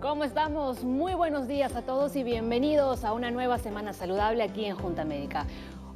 ¿Cómo estamos? Muy buenos días a todos y bienvenidos a una nueva semana saludable aquí en Junta Médica.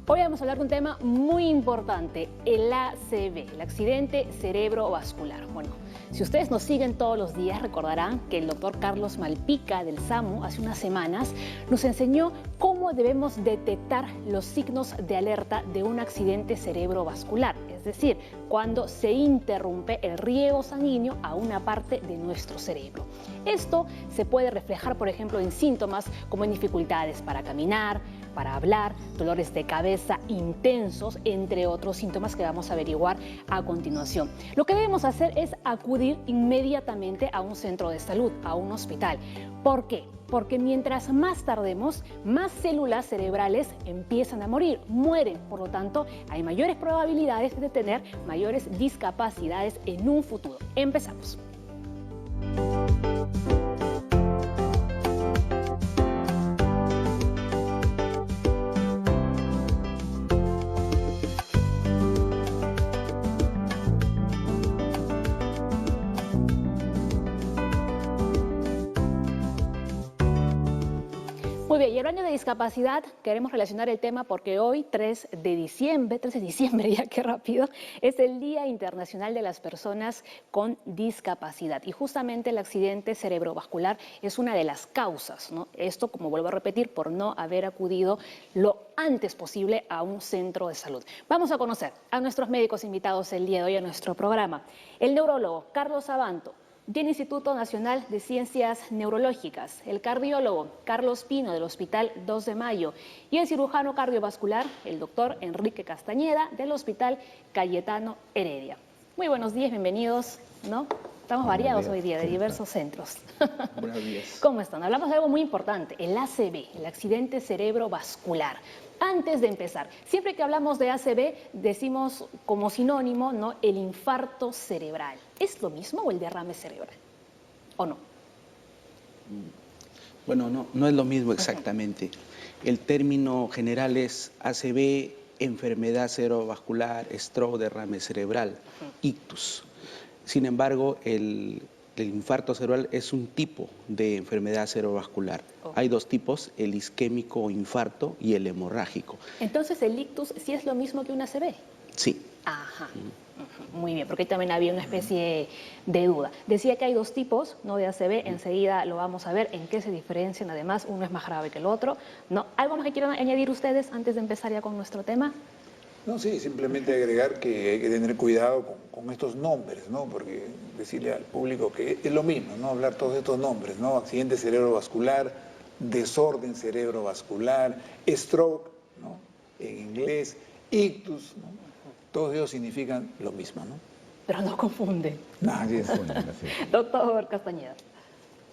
Hoy vamos a hablar de un tema muy importante, el ACV, el accidente cerebrovascular. Bueno, si ustedes nos siguen todos los días recordarán que el doctor Carlos Malpica del SAMU hace unas semanas nos enseñó cómo debemos detectar los signos de alerta de un accidente cerebrovascular, es decir, cuando se interrumpe el riego sanguíneo a una parte de nuestro cerebro. Esto se puede reflejar, por ejemplo, en síntomas como en dificultades para caminar, para hablar, dolores de cabeza intensos, entre otros síntomas que vamos a averiguar a continuación. Lo que debemos hacer es acudir inmediatamente a un centro de salud, a un hospital. ¿Por qué? Porque mientras más tardemos, más células cerebrales empiezan a morir, mueren. Por lo tanto, hay mayores probabilidades de tener mayores discapacidades en un futuro. Empezamos. Muy bien, y hablando de discapacidad, queremos relacionar el tema porque hoy, 3 de diciembre, ya qué rápido, es el Día Internacional de las Personas con Discapacidad. Y justamente el accidente cerebrovascular es una de las causas, ¿no? Esto, como vuelvo a repetir, por no haber acudido lo antes posible a un centro de salud. Vamos a conocer a nuestros médicos invitados el día de hoy a nuestro programa. El neurólogo Carlos Abanto, del Instituto Nacional de Ciencias Neurológicas, el cardiólogo Carlos Pino del Hospital 2 de Mayo y el cirujano cardiovascular, el doctor Enrique Castañeda del Hospital Cayetano Heredia. Muy buenos días, bienvenidos, ¿no? Estamos variados hoy día, de diversos centros. Buenos días. ¿Cómo están? Hablamos de algo muy importante, el ACV, el accidente cerebrovascular. Antes de empezar, siempre que hablamos de ACV, decimos como sinónimo, ¿no?, el infarto cerebral. ¿Es lo mismo o el derrame cerebral? ¿O no? Bueno, no es lo mismo exactamente. El término general es ACV, enfermedad cerebrovascular, stroke, derrame cerebral, ictus. Sin embargo, el infarto cerebral es un tipo de enfermedad cerebrovascular. Hay dos tipos, el isquémico o infarto y el hemorrágico. Entonces, ¿el ictus sí es lo mismo que un ACV? Sí. Ajá. Muy bien, porque también había una especie de duda. Decía que hay dos tipos, ¿no?, de ACV, enseguida lo vamos a ver en qué se diferencian, además uno es más grave que el otro, ¿no? ¿Algo más que quieran añadir ustedes antes de empezar ya con nuestro tema? No, sí, simplemente agregar que hay que tener cuidado con estos nombres, ¿no? Porque decirle al público que es lo mismo, ¿no? Hablar todos estos nombres, ¿no? Accidente cerebrovascular, desorden cerebrovascular, stroke, ¿no?, en inglés, ictus, ¿no? Todos ellos significan lo mismo, ¿no? Pero no confunde. No, así es. Doctor Castañeda.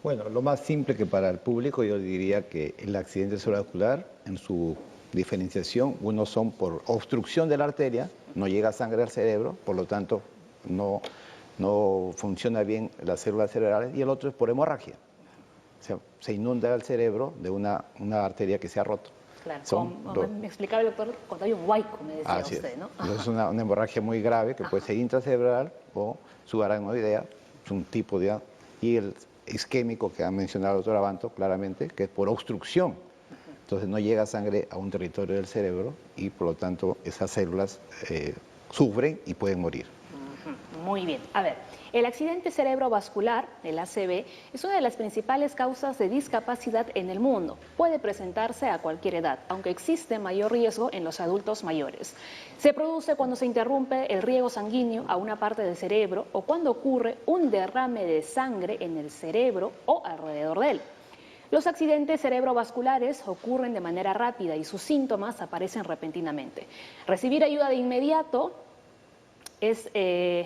Bueno, lo más simple que para el público yo diría que el accidente cerebrovascular en su diferenciación, unos son por obstrucción de la arteria, no llega sangre al cerebro, por lo tanto no funciona bien las células cerebrales, y el otro es por hemorragia, o sea, se inunda el cerebro de una arteria que se ha roto. Claro, me explicaba el doctor cuando hay un huaico, me decía usted, ¿no? Es una hemorragia muy grave que puede ser intracerebral o subaracnoidea, es un tipo de... Y el isquémico que ha mencionado el doctor Abanto claramente, que es por obstrucción. Entonces no llega sangre a un territorio del cerebro y por lo tanto esas células sufren y pueden morir. Muy bien. A ver, el accidente cerebrovascular, el ACV, es una de las principales causas de discapacidad en el mundo. Puede presentarse a cualquier edad, aunque existe mayor riesgo en los adultos mayores. Se produce cuando se interrumpe el riego sanguíneo a una parte del cerebro o cuando ocurre un derrame de sangre en el cerebro o alrededor de él. Los accidentes cerebrovasculares ocurren de manera rápida y sus síntomas aparecen repentinamente. Recibir ayuda de inmediato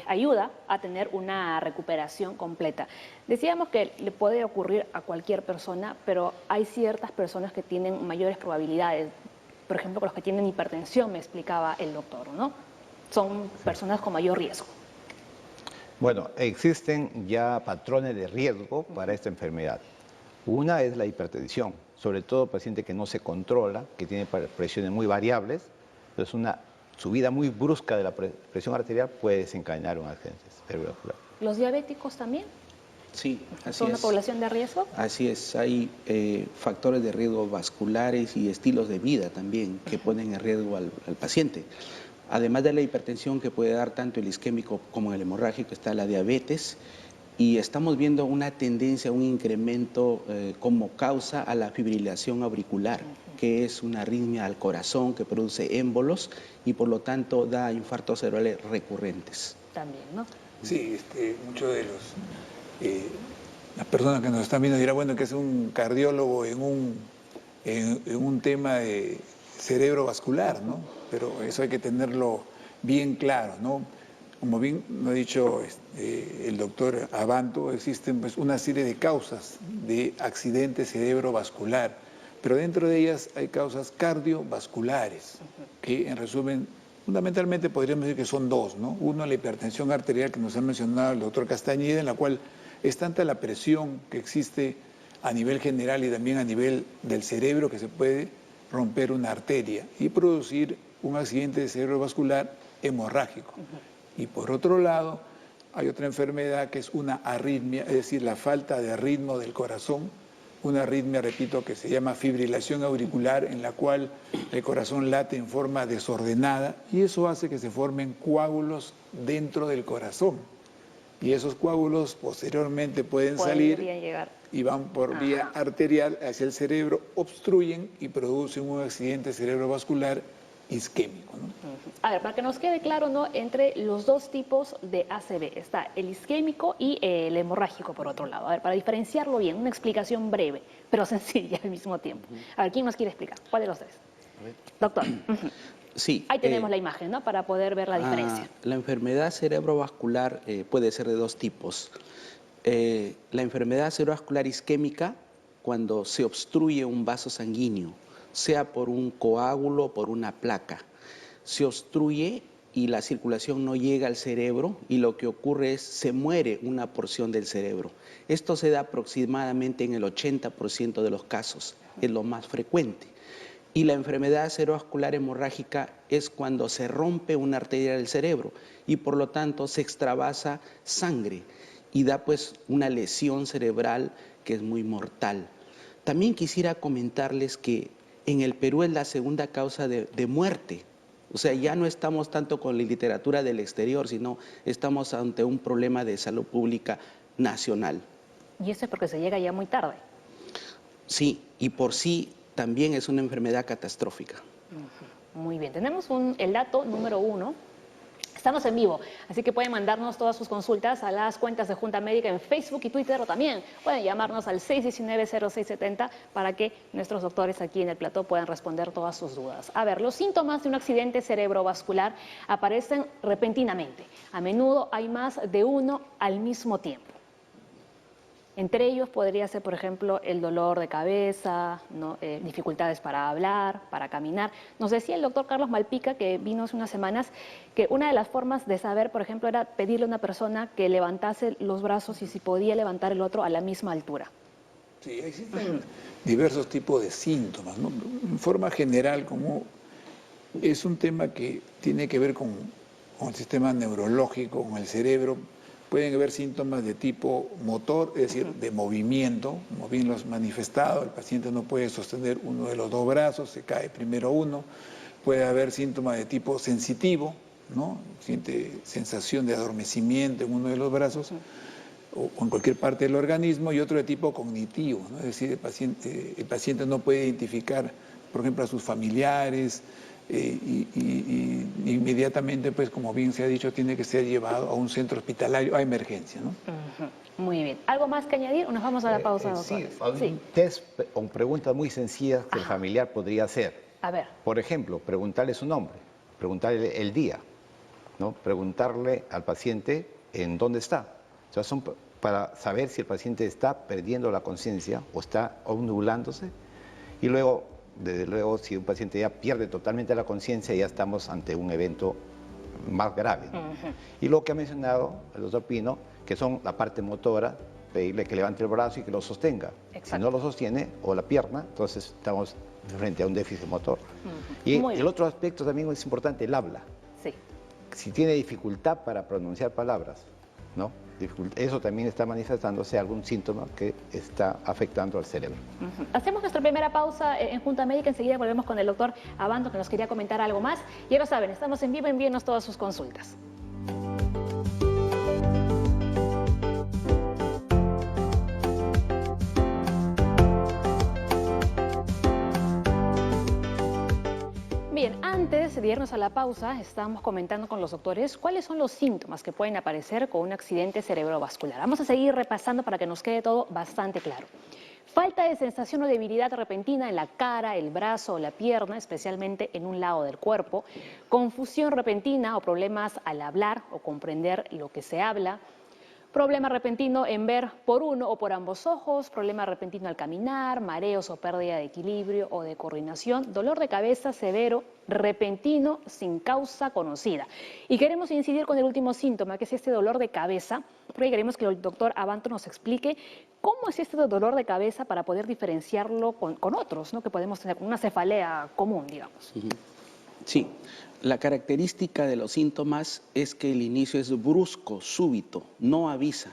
ayuda a tener una recuperación completa. Decíamos que le puede ocurrir a cualquier persona, pero hay ciertas personas que tienen mayores probabilidades. Por ejemplo, los que tienen hipertensión, me explicaba el doctor, ¿no? Son personas con mayor riesgo. Bueno, existen ya patrones de riesgo para esta enfermedad. Una es la hipertensión, sobre todo paciente que no se controla, que tiene presiones muy variables. Entonces una subida muy brusca de la presión arterial puede desencadenar un accidente cerebrovascular. ¿Los diabéticos también? Sí, así ¿Son una es. población de riesgo? Así es, hay factores de riesgo vasculares y estilos de vida también que ponen en riesgo al paciente. Además de la hipertensión que puede dar tanto el isquémico como el hemorrágico, está la diabetes y estamos viendo una tendencia, un incremento como causa a la fibrilación auricular, que es una arritmia al corazón que produce émbolos y por lo tanto da infartos cerebrales recurrentes. También, ¿no? Sí, muchos de las personas que nos están viendo dirán, bueno, que es un cardiólogo en un tema de cerebrovascular, ¿no? Pero eso hay que tenerlo bien claro, ¿no? Como bien lo ha dicho el doctor Abanto, existen pues una serie de causas de accidente cerebrovascular, pero dentro de ellas hay causas cardiovasculares, que en resumen, fundamentalmente podríamos decir que son dos, ¿no? Uno, la hipertensión arterial que nos ha mencionado el doctor Castañeda, en la cual es tanta la presión que existe a nivel general y también a nivel del cerebro que se puede romper una arteria y producir un accidente cerebrovascular hemorrágico. Y por otro lado, hay otra enfermedad que es una arritmia, es decir, la falta de ritmo del corazón, una arritmia, repito, que se llama fibrilación auricular, en la cual el corazón late en forma desordenada y eso hace que se formen coágulos dentro del corazón. Y esos coágulos posteriormente pueden salir y van por vía arterial hacia el cerebro, obstruyen y producen un accidente cerebrovascular isquémico, ¿no? A ver, para que nos quede claro, ¿no? Entre los dos tipos de ACV está el isquémico y el hemorrágico, por otro lado. A ver, para diferenciarlo bien, una explicación breve, pero sencilla al mismo tiempo. A ver, ¿quién nos quiere explicar? ¿Cuál de los tres? Doctor. Sí. Ahí tenemos la imagen, ¿no? Para poder ver la diferencia. La enfermedad cerebrovascular puede ser de dos tipos. La enfermedad cerebrovascular isquémica, cuando se obstruye un vaso sanguíneo, sea por un coágulo o por una placa, se obstruye y la circulación no llega al cerebro y lo que ocurre es se muere una porción del cerebro. Esto se da aproximadamente en el 80% de los casos, es lo más frecuente. Y la enfermedad cerebrovascular hemorrágica es cuando se rompe una arteria del cerebro y por lo tanto se extravasa sangre y da pues una lesión cerebral que es muy mortal. También quisiera comentarles que en el Perú es la segunda causa de muerte. O sea, ya no estamos tanto con la literatura del exterior, sino estamos ante un problema de salud pública nacional. Y eso es porque se llega ya muy tarde. Sí, y por sí también es una enfermedad catastrófica. Muy bien, tenemos el dato número 1. Estamos en vivo, así que pueden mandarnos todas sus consultas a las cuentas de Junta Médica en Facebook y Twitter o también pueden llamarnos al 619-0670 para que nuestros doctores aquí en el plató puedan responder todas sus dudas. A ver, los síntomas de un accidente cerebrovascular aparecen repentinamente. A menudo hay más de uno al mismo tiempo. Entre ellos podría ser, por ejemplo, el dolor de cabeza, ¿no? Dificultades para hablar, para caminar. Nos decía el doctor Carlos Malpica, que vino hace unas semanas, que una de las formas de saber, por ejemplo, era pedirle a una persona que levantase los brazos y si podía levantar el otro a la misma altura. Sí, existen diversos tipos de síntomas, ¿no? En forma general, como es un tema que tiene que ver con el sistema neurológico, con el cerebro, pueden haber síntomas de tipo motor, es decir, de movimiento, como bien lo has manifestado, el paciente no puede sostener uno de los dos brazos, se cae primero uno. Puede haber síntomas de tipo sensitivo, ¿no? Siente sensación de adormecimiento en uno de los brazos o en cualquier parte del organismo, y otro de tipo cognitivo, ¿no? Es decir, el paciente no puede identificar, por ejemplo, a sus familiares, y inmediatamente, pues como bien se ha dicho, tiene que ser llevado a un centro hospitalario a emergencia, ¿no? Muy bien. ¿Algo más que añadir o nos vamos a la pausa, doctor? Sí, un test con preguntas muy sencillas que el familiar podría hacer. A ver. Por ejemplo, preguntarle su nombre, preguntarle el día, ¿no? Preguntarle al paciente en dónde está. O sea, son para saber si el paciente está perdiendo la conciencia o está obnubilándose. Y luego, desde luego, si un paciente ya pierde totalmente la conciencia, ya estamos ante un evento más grave. Y lo que ha mencionado el doctor Pino, que son la parte motora, pedirle que levante el brazo y que lo sostenga. Si no lo sostiene, o la pierna, entonces estamos frente a un déficit motor. Y el otro aspecto también es importante, el habla. Sí. Si tiene dificultad para pronunciar palabras, ¿no? Eso también está manifestándose algún síntoma que está afectando al cerebro. Hacemos nuestra primera pausa en Junta Médica, enseguida volvemos con el doctor Abanto, que nos quería comentar algo más. Ya lo saben, estamos en vivo, envíenos todas sus consultas. Bien, antes de irnos a la pausa, estábamos comentando con los doctores cuáles son los síntomas que pueden aparecer con un accidente cerebrovascular. Vamos a seguir repasando para que nos quede todo bastante claro. Falta de sensación o debilidad repentina en la cara, el brazo o la pierna, especialmente en un lado del cuerpo. Confusión repentina o problemas al hablar o comprender lo que se habla. Problema repentino en ver por uno o por ambos ojos, problema repentino al caminar, mareos o pérdida de equilibrio o de coordinación, dolor de cabeza severo, repentino, sin causa conocida. Y queremos incidir con el último síntoma, que es este dolor de cabeza, porque queremos que el doctor Abanto nos explique cómo es este dolor de cabeza para poder diferenciarlo con otros, ¿no? Que podemos tener, con una cefalea común, digamos. Sí, la característica de los síntomas es que el inicio es brusco, súbito, no avisa.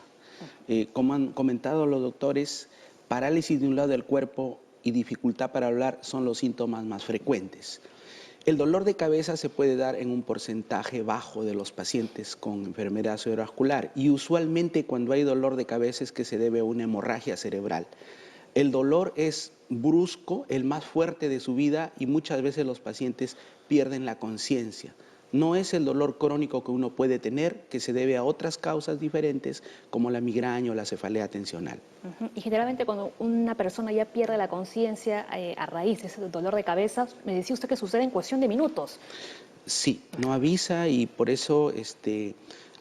Como han comentado los doctores, parálisis de un lado del cuerpo y dificultad para hablar son los síntomas más frecuentes. El dolor de cabeza se puede dar en un porcentaje bajo de los pacientes con enfermedad cerebrovascular y usualmente cuando hay dolor de cabeza es que se debe a una hemorragia cerebral. El dolor es brusco, el más fuerte de su vida y muchas veces los pacientes pierden la conciencia. No es el dolor crónico que uno puede tener, que se debe a otras causas diferentes como la migraña o la cefalea tensional. Y generalmente cuando una persona ya pierde la conciencia a raíz de ese dolor de cabeza, me decía usted que sucede en cuestión de minutos. Sí, no avisa y por eso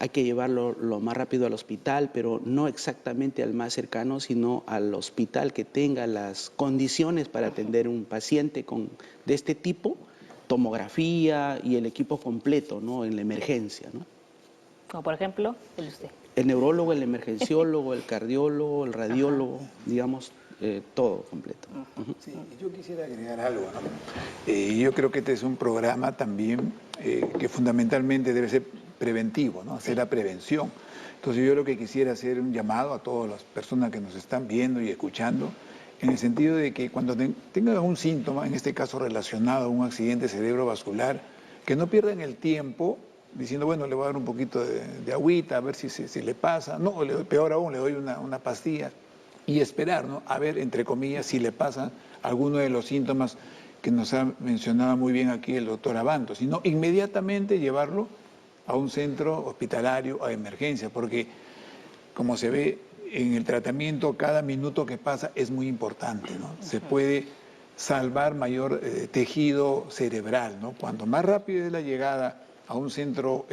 hay que llevarlo lo más rápido al hospital, pero no exactamente al más cercano, sino al hospital que tenga las condiciones para atender un paciente de este tipo, tomografía y el equipo completo, ¿no? En la emergencia, ¿no? Como por ejemplo, usted. El neurólogo, el emergenciólogo, el cardiólogo, el radiólogo, digamos, todo completo. Sí, yo quisiera agregar algo, ¿no? Yo creo que este es un programa también que fundamentalmente debe ser preventivo, ¿no? Hacer la prevención. Entonces yo lo que quisiera hacer un llamado a todas las personas que nos están viendo y escuchando, en el sentido de que cuando tengan algún síntoma, en este caso relacionado a un accidente cerebrovascular, que no pierdan el tiempo diciendo, bueno, le voy a dar un poquito de agüita, a ver si le pasa, no, peor aún, le doy una pastilla y esperar, ¿no? A ver, entre comillas, si le pasa alguno de los síntomas que nos ha mencionado muy bien aquí el doctor Abanto, sino inmediatamente llevarlo a un centro hospitalario a emergencia, porque como se ve en el tratamiento, cada minuto que pasa es muy importante, ¿no? Se puede salvar mayor tejido cerebral, ¿no? Cuanto más rápido es la llegada a un centro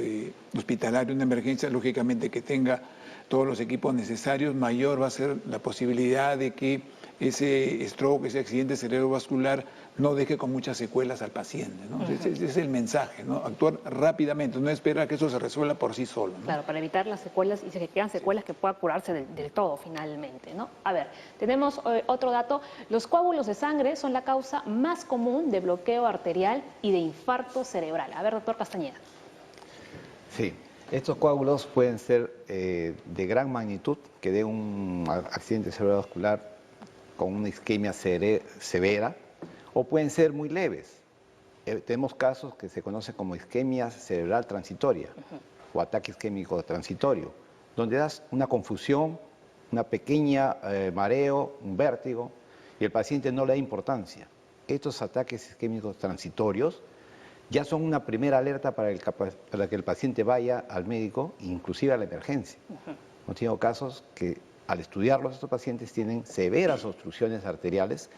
hospitalario, una emergencia, lógicamente que tenga todos los equipos necesarios, mayor va a ser la posibilidad de que ese stroke, ese accidente cerebrovascular no deje con muchas secuelas al paciente, ¿no? Ese es el mensaje, ¿no? Actuar rápidamente, no esperar que eso se resuelva por sí solo, ¿no? Claro, para evitar las secuelas y que quedan secuelas que pueda curarse del todo finalmente, ¿no? A ver, tenemos otro dato. Los coágulos de sangre son la causa más común de bloqueo arterial y de infarto cerebral. A ver, doctor Castañeda. Sí, estos coágulos pueden ser de gran magnitud, que dé un accidente cerebrovascular con una isquemia severa, o pueden ser muy leves. Tenemos casos que se conocen como isquemia cerebral transitoria o ataque isquémico transitorio, donde das una confusión, una pequeña mareo, un vértigo, y el paciente no le da importancia. Estos ataques isquémicos transitorios ya son una primera alerta para que el paciente vaya al médico, inclusive a la emergencia. Hemos tenido casos que al estudiarlos estos pacientes tienen severas obstrucciones arteriales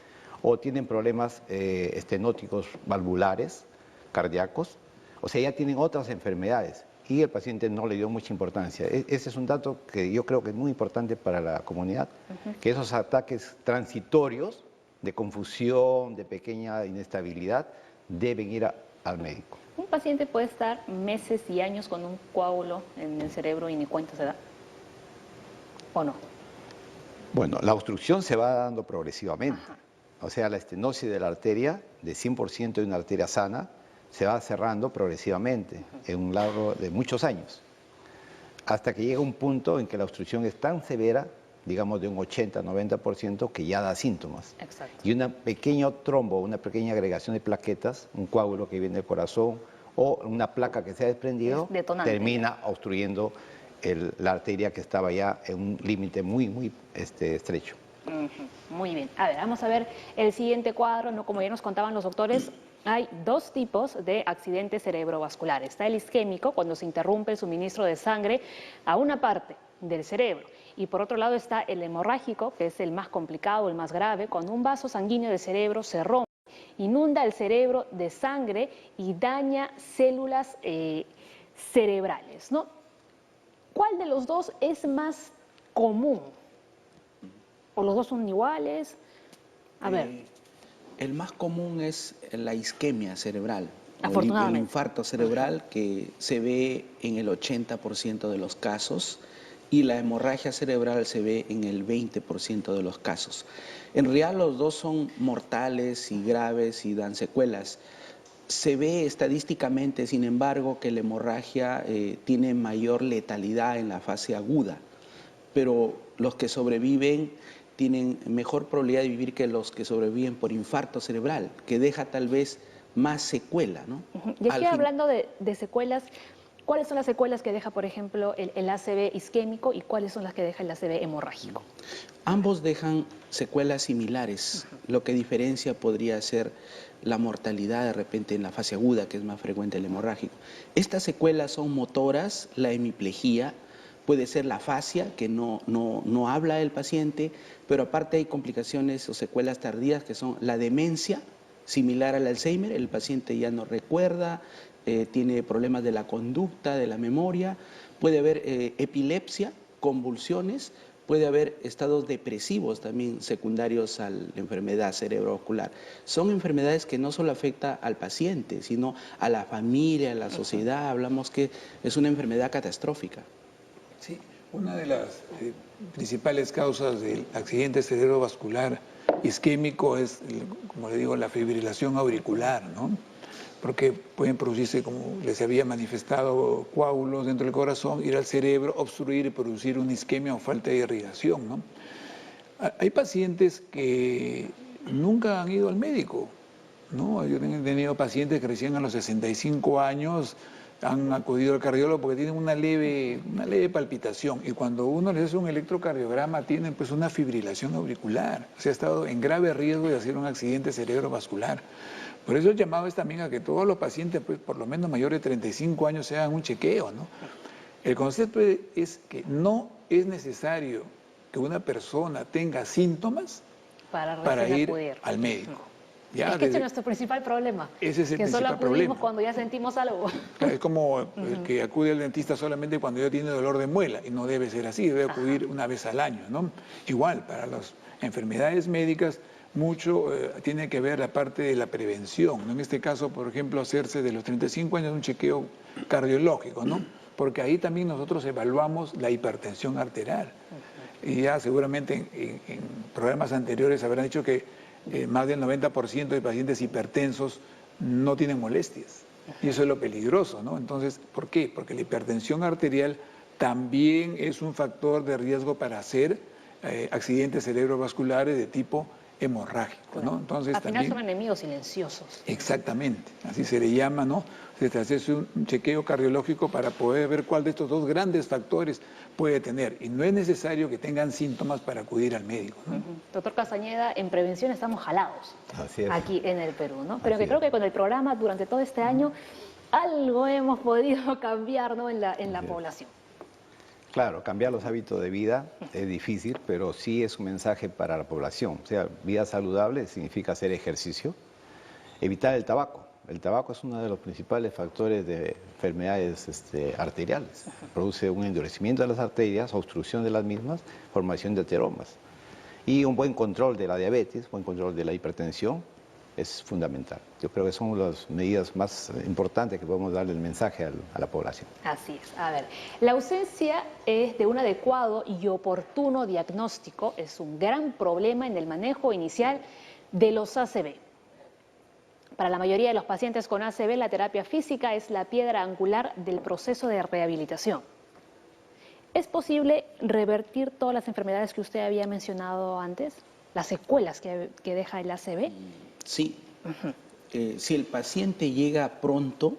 o tienen problemas estenóticos valvulares, cardíacos, o sea, ya tienen otras enfermedades y el paciente no le dio mucha importancia. Ese es un dato que yo creo que es muy importante para la comunidad, que esos ataques transitorios de confusión, de pequeña inestabilidad, deben ir al médico. Un paciente puede estar meses y años con un coágulo en el cerebro y ni cuenta se da, ¿o no? Bueno, la obstrucción se va dando progresivamente. O sea, la estenosis de la arteria, de 100% de una arteria sana, se va cerrando progresivamente en un largo de muchos años. hasta que llega un punto en que la obstrucción es tan severa, digamos de un 80-90%, que ya da síntomas. Exacto. Y un pequeño trombo, una pequeña agregación de plaquetas, un coágulo que viene del corazón o una placa que se ha desprendido, Es detonante. termina obstruyendo la arteria que estaba ya en un límite muy estrecho. Muy bien. A ver, vamos a ver el siguiente cuadro. ¿No? Como ya nos contaban los doctores, hay dos tipos de accidentes cerebrovasculares. Está el isquémico, cuando se interrumpe el suministro de sangre a una parte del cerebro. Y por otro lado está el hemorrágico, que es el más complicado, el más grave, cuando un vaso sanguíneo del cerebro se rompe, inunda el cerebro de sangre y daña células cerebrales, ¿no? ¿Cuál de los dos es más común? ¿O los dos son iguales? A ver. El más común es la isquemia cerebral, o el Afortunadamente. infarto cerebral, que se ve en el 80% de los casos, y la hemorragia cerebral se ve en el 20% de los casos. En realidad los dos son mortales y graves y dan secuelas. Se ve estadísticamente, sin embargo, que la hemorragia tiene mayor letalidad en la fase aguda, pero los que sobreviven tienen mejor probabilidad de vivir que los que sobreviven por infarto cerebral, que deja tal vez más secuela, ¿no? Y aquí hablando de secuelas, ¿cuáles son las secuelas que deja, por ejemplo, el ACV isquémico y cuáles son las que deja el ACV hemorrágico? Ambos dejan secuelas similares. Lo que diferencia podría ser la mortalidad de repente en la fase aguda, que es más frecuente el hemorrágico. Estas secuelas son motoras, la hemiplegia, puede ser la afasia, que no habla el paciente, pero aparte hay complicaciones o secuelas tardías que son la demencia, similar al Alzheimer, el paciente ya no recuerda, tiene problemas de la conducta, de la memoria, puede haber epilepsia, convulsiones, puede haber estados depresivos también secundarios a la enfermedad cerebrovascular. Son enfermedades que no solo afectan al paciente, sino a la familia, a la sociedad. Hablamos que es una enfermedad catastrófica. Sí, una de las principales causas del accidente cerebrovascular isquémico es, como le digo, la fibrilación auricular, ¿no? Porque pueden producirse, como les había manifestado, coágulos dentro del corazón, ir al cerebro, obstruir y producir una isquemia o falta de irrigación, ¿no? Hay pacientes que nunca han ido al médico, ¿no? Yo he tenido pacientes que recién a los 65 años han acudido al cardiólogo porque tienen una leve palpitación, y cuando uno les hace un electrocardiograma tienen pues una fibrilación auricular, o sea, ha estado en grave riesgo de hacer un accidente cerebrovascular. Por eso el llamado es también a que todos los pacientes, pues por lo menos mayores de 35 años, se hagan un chequeo, ¿no? El concepto es que no es necesario que una persona tenga síntomas para ir al médico. Ya, es que ese es nuestro principal problema. Ese es el que principal solo acudimos problema. Cuando ya sentimos algo. Es como el que acude al dentista solamente cuando ya tiene dolor de muela, y no debe ser así, debe acudir una vez al año, ¿no? Igual, para las enfermedades médicas, mucho tiene que ver la parte de la prevención, ¿no? En este caso, por ejemplo, hacerse de los 35 años un chequeo cardiológico, ¿no? Porque ahí también nosotros evaluamos la hipertensión arterial. Y ya seguramente en programas anteriores habrán dicho que más del 90% de pacientes hipertensos no tienen molestias. Y eso es lo peligroso, ¿no? Entonces, ¿por qué? Porque la hipertensión arterial también es un factor de riesgo para hacer accidentes cerebrovasculares de tipo hemorrágico, ¿no? Entonces, al final son enemigos silenciosos. Exactamente, así se le llama, ¿no? Se hace un chequeo cardiológico para poder ver cuál de estos dos grandes factores puede tener. Y no es necesario que tengan síntomas para acudir al médico, ¿no? Doctor Castañeda, en prevención estamos jalados. Así es. Aquí en el Perú, ¿no? Pero que creo que con el programa durante todo este año algo hemos podido cambiar, ¿no? en la población. Claro, cambiar los hábitos de vida es difícil, pero sí es un mensaje para la población. O sea, vida saludable significa hacer ejercicio, evitar el tabaco. El tabaco es uno de los principales factores de enfermedades arteriales. Produce un endurecimiento de las arterias, obstrucción de las mismas, formación de ateromas. Y un buen control de la diabetes, buen control de la hipertensión es fundamental. Yo creo que son las medidas más importantes que podemos darle el mensaje a la población. Así es. A ver, la ausencia de un adecuado y oportuno diagnóstico es un gran problema en el manejo inicial de los ACV. Para la mayoría de los pacientes con ACV, la terapia física es la piedra angular del proceso de rehabilitación. ¿Es posible revertir todas las enfermedades que usted había mencionado antes? ¿Las secuelas que deja el ACV? Sí. Si el paciente llega pronto,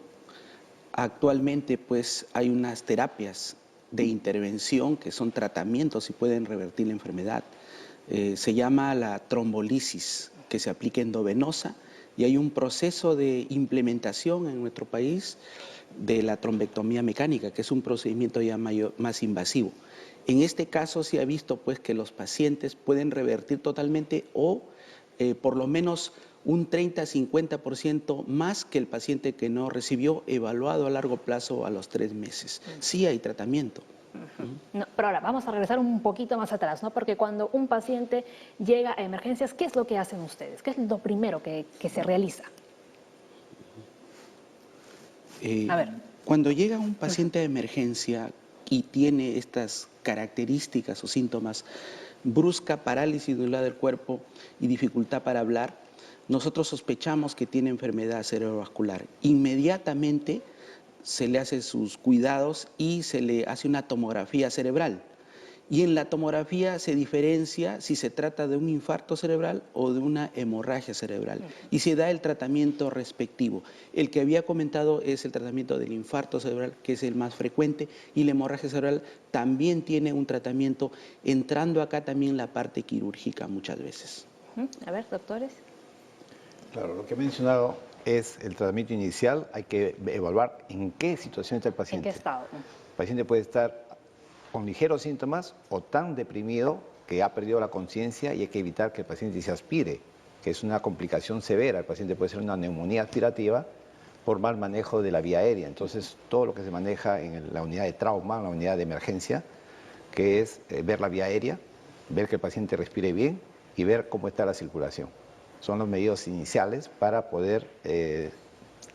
actualmente pues hay unas terapias de intervención que son tratamientos y pueden revertir la enfermedad. Se llama la trombolisis, que se aplica endovenosa, y hay un proceso de implementación en nuestro país de la trombectomía mecánica, que es un procedimiento ya más invasivo. En este caso se ha visto pues que los pacientes pueden revertir totalmente o por lo menos un 30-50% más que el paciente que no recibió, evaluado a largo plazo a los 3 meses. Sí hay tratamiento. No, pero ahora vamos a regresar un poquito más atrás, ¿no? Porque cuando un paciente llega a emergencias, ¿qué es lo que hacen ustedes? ¿Qué es lo primero que se realiza? A ver. Cuando llega un paciente de emergencia y tiene estas características o síntomas, brusca parálisis dural del cuerpo y dificultad para hablar, nosotros sospechamos que tiene enfermedad cerebrovascular. Inmediatamente se le hace sus cuidados y se le hace una tomografía cerebral. Y en la tomografía se diferencia si se trata de un infarto cerebral o de una hemorragia cerebral. Y se da el tratamiento respectivo. El que había comentado es el tratamiento del infarto cerebral, que es el más frecuente, y la hemorragia cerebral también tiene un tratamiento, entrando acá también la parte quirúrgica muchas veces. A ver, doctores. Claro, lo que he mencionado es el tratamiento inicial. Hay que evaluar en qué situación está el paciente. ¿En qué estado? El paciente puede estar con ligeros síntomas o tan deprimido que ha perdido la conciencia, y hay que evitar que el paciente se aspire, que es una complicación severa. El paciente puede ser una neumonía aspirativa por mal manejo de la vía aérea. Entonces, todo lo que se maneja en la unidad de trauma, en la unidad de emergencia, que es ver la vía aérea, ver que el paciente respire bien y ver cómo está la circulación. Son los medios iniciales para poder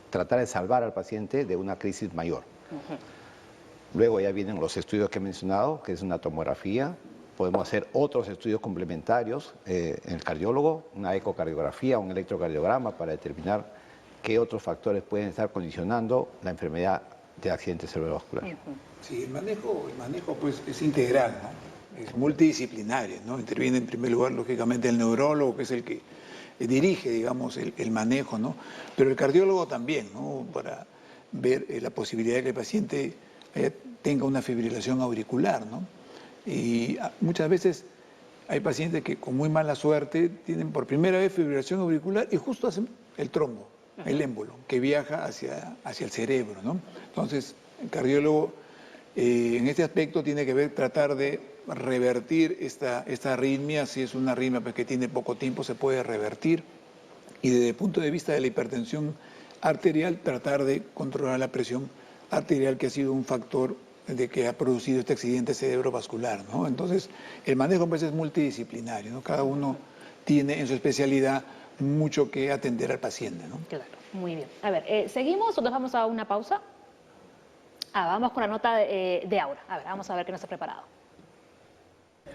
tratar de salvar al paciente de una crisis mayor. Luego ya vienen los estudios que he mencionado, que es una tomografía. Podemos hacer otros estudios complementarios en el cardiólogo, una ecocardiografía, un electrocardiograma, para determinar qué otros factores pueden estar condicionando la enfermedad de accidente cerebrovascular. Sí, el manejo pues es integral, ¿no? Es multidisciplinario, ¿no? Interviene en primer lugar, lógicamente, el neurólogo, que es el que dirige, digamos, el manejo, ¿no? Pero el cardiólogo también, ¿no? Para ver la posibilidad de que el paciente tenga una fibrilación auricular, ¿no? Y muchas veces hay pacientes que con muy mala suerte tienen por primera vez fibrilación auricular y justo hacen el trombo, el émbolo, que viaja hacia el cerebro, ¿no? Entonces, el cardiólogo en este aspecto tiene que tratar de revertir esta arritmia. Si es una arritmia pues, que tiene poco tiempo, se puede revertir. Y desde el punto de vista de la hipertensión arterial, tratar de controlar la presión arterial, que ha sido un factor de que ha producido este accidente cerebrovascular, ¿no? Entonces, el manejo pues, es multidisciplinario, ¿no? Cada uno tiene en su especialidad mucho que atender al paciente, ¿no? Claro, muy bien. A ver, ¿seguimos o nos vamos a una pausa? Vamos con la nota de Aura. A ver, vamos a ver qué nos ha preparado.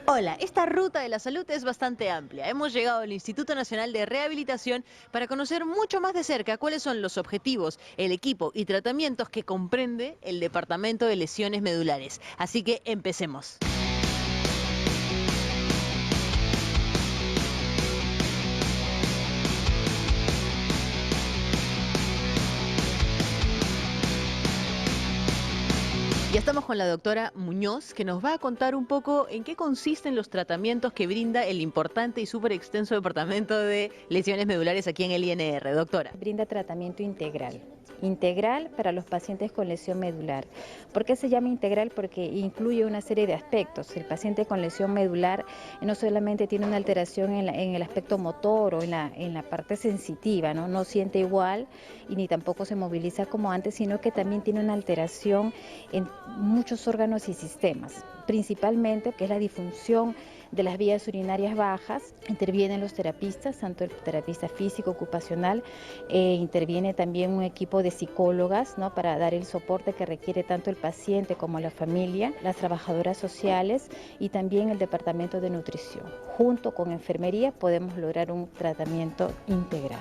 Hola, esta ruta de la salud es bastante amplia. Hemos llegado al Instituto Nacional de Rehabilitación para conocer mucho más de cerca cuáles son los objetivos, el equipo y tratamientos que comprende el Departamento de Lesiones Medulares. Así que empecemos. Ya estamos con la doctora Muñoz, que nos va a contar un poco en qué consisten los tratamientos que brinda el importante y súper extenso Departamento de Lesiones Medulares aquí en el INR. Doctora. Brinda tratamiento integral para los pacientes con lesión medular. ¿Por qué se llama integral? Porque incluye una serie de aspectos. El paciente con lesión medular no solamente tiene una alteración en el aspecto motor o en la parte sensitiva, ¿no? No siente igual y ni tampoco se moviliza como antes, sino que también tiene una alteración en muchos órganos y sistemas, principalmente que es la disfunción de las vías urinarias bajas. Intervienen los terapistas, tanto el terapista físico, ocupacional, interviene también un equipo de psicólogas, ¿no? Para dar el soporte que requiere tanto el paciente como la familia, las trabajadoras sociales y también el departamento de nutrición. Junto con enfermería podemos lograr un tratamiento integral.